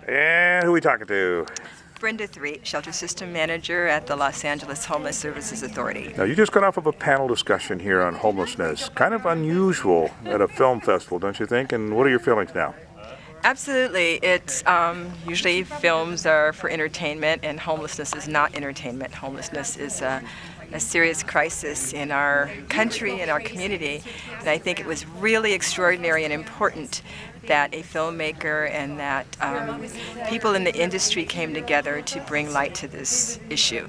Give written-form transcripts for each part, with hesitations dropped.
And who are we talking to? Brenda Threatt, Shelter System Manager at the Los Angeles Homeless Services Authority. Now, you just got off of a panel discussion here on homelessness. Kind of unusual at a film festival, don't you think? And what are your feelings now? Absolutely. It's usually films are for entertainment, and homelessness is not entertainment. Homelessness is a serious crisis in our country and our community. And I think it was really extraordinary and important that a filmmaker and that people in the industry came together to bring light to this issue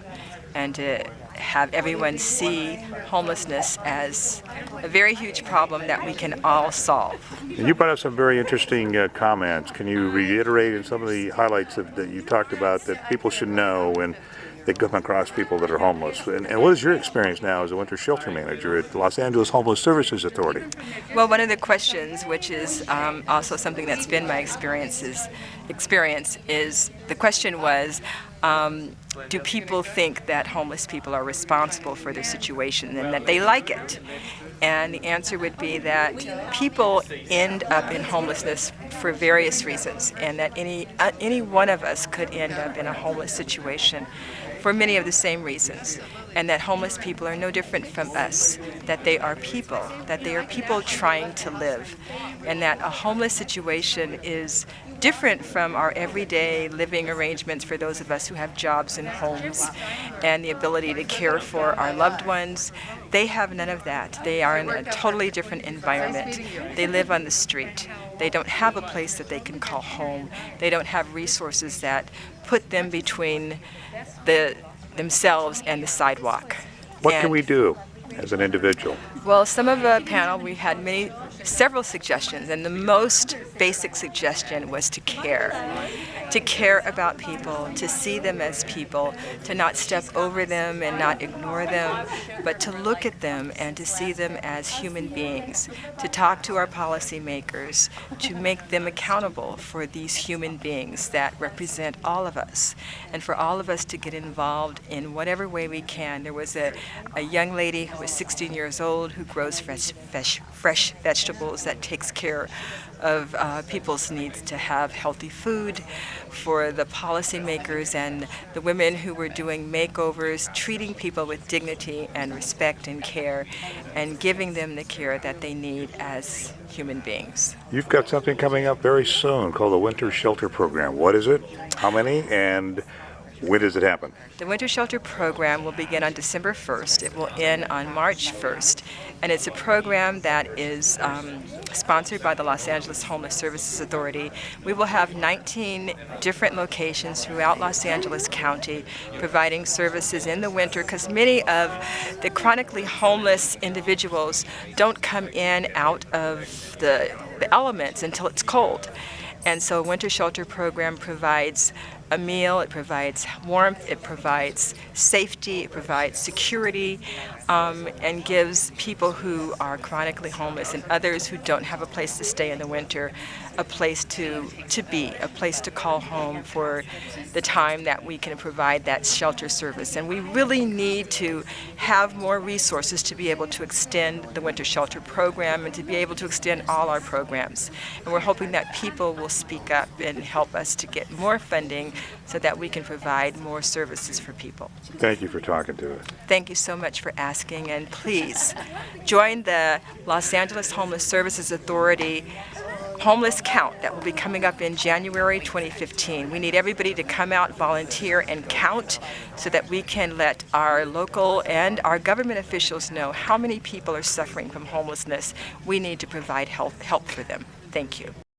and to have everyone see homelessness as a very huge problem that we can all solve. And you brought up some very interesting comments. Can you reiterate in some of the highlights that you talked about that people should know when they come across people that are homeless? And what is your experience now as a winter shelter manager at the Los Angeles Homeless Services Authority? Well, one of the questions, which is also something that's been my experience is the question was, do people think that homeless people are responsible for their situation and that they like it? And the answer would be that people end up in homelessness for various reasons, and that any one of us could end up in a homeless situation for many of the same reasons, and that homeless people are no different from us, that they are people trying to live, and that a homeless situation is different from our everyday living arrangements for those of us who have jobs and homes and the ability to care for our loved ones. They have none of that. They are in a totally different environment. They live on the street. They don't have a place that they can call home. They don't have resources that put them between themselves and the sidewalk. What can we do as an individual? Well, some of the panel, we had several suggestions, and the most basic suggestion was to care about people, to see them as people, to not step over them and not ignore them, but to look at them and to see them as human beings, to talk to our policymakers, to make them accountable for these human beings that represent all of us, and for all of us to get involved in whatever way we can. There was a young lady who was 16 years old who grows fresh vegetables, that takes care of people's needs to have healthy food, for the policymakers and the women who were doing makeovers, treating people with dignity and respect and care, and giving them the care that they need as human beings. You've got something coming up very soon called the Winter Shelter Program. What is it? How many? And when does it happen? The Winter Shelter Program will begin on December 1st. It will end on March 1st. And it's a program that is sponsored by the Los Angeles Homeless Services Authority. We will have 19 different locations throughout Los Angeles County providing services in the winter, because many of the chronically homeless individuals don't come in out of the elements until it's cold. And so Winter Shelter Program provides a meal, it provides warmth, it provides safety, it provides security, and gives people who are chronically homeless and others who don't have a place to stay in the winter a place to be, a place to call home for the time that we can provide that shelter service. And we really need to have more resources to be able to extend the Winter Shelter Program and to be able to extend all our programs. And we're hoping that people will speak up and help us to get more funding so that we can provide more services for people. Thank you for talking to us. Thank you so much for asking, and please join the Los Angeles Homeless Services Authority Homeless Count that will be coming up in January 2015. We need everybody to come out, volunteer, and count so that we can let our local and our government officials know how many people are suffering from homelessness. We need to provide help for them. Thank you.